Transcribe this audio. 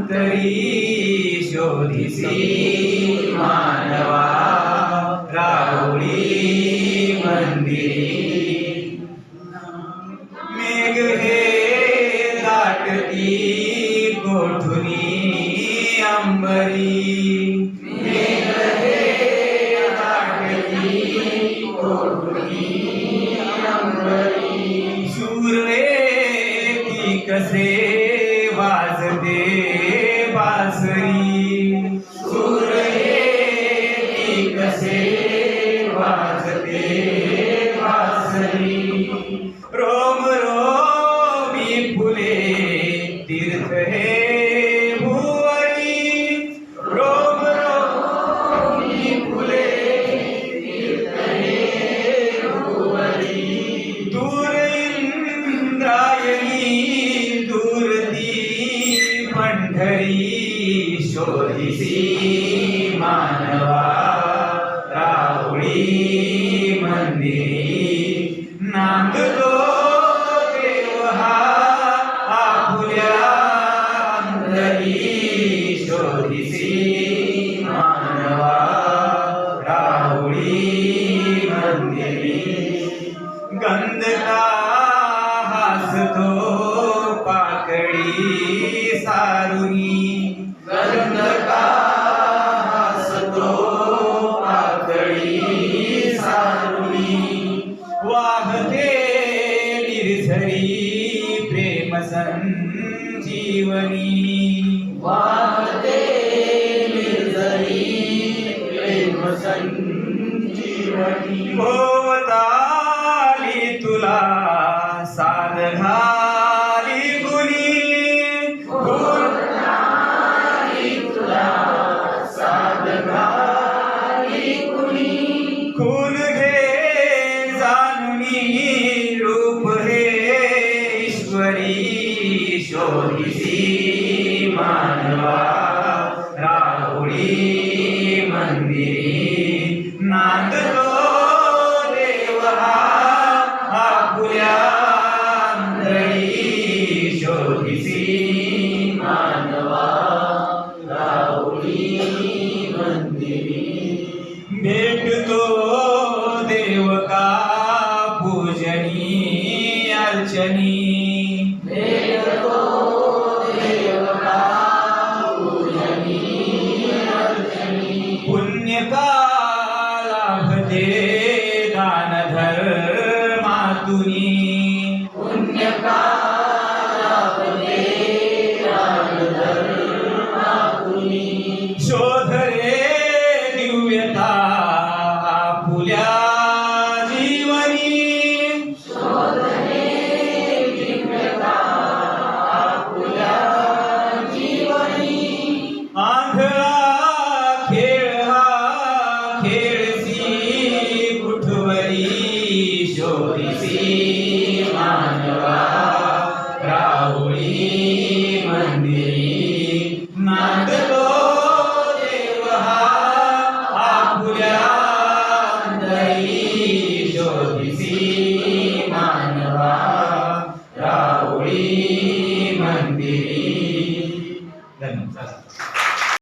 अंतरी शोधिसी मानवा राहुळी मंदिरी मेघ हे दाटती कोठुनी अंबरी मेघ हे दाटती कोठुनी अंबरी सूर्येती कसे वाजते बासरी सूर्येती कसे वाजते बासरी रोम रोमी फुले तीर्थ हे भुवरी रोम रोमी फुले तीर्थ हे भुवरी दूर इंद्रायणी दूरती पंढरी शोधिसी मानवा राहुळी मंदिरी नांदतो देव हा आपुल्या अंतरी शोधिसी मानवा राहुळी मंदिरी गंधका हासतो पाकळी सारुनी गंधका हासतो पाकळी सारुनी वाहते निर्झरी प्रेम संजीवनी वाहते निर्झरी प्रेम संजीवनी होताली तुला साध घाली गुणी होताली तुला साध घाली गुणी खून घे जानुनी रूप हे ईश्वरी शोधिसी मानवा राहुळी मंदिरी नांदतो देव हा आपुल्या अंतरी शोधिसी मानवा राहुळी मंदिरी भेटतो देव का पूजनी अर्चनी भेटतो देव का पूजनी अर्चनी पुण्य का लाभते दान धर्मातुनी पुण्य का लाभते दान धर्मातुनी शोध रे दिव्यता आपुल्या जीवनी शोध रे दिव्यता आपुल्या जीवनी आंधळा खेळ हा खेळसी कुठवरी शोधिसी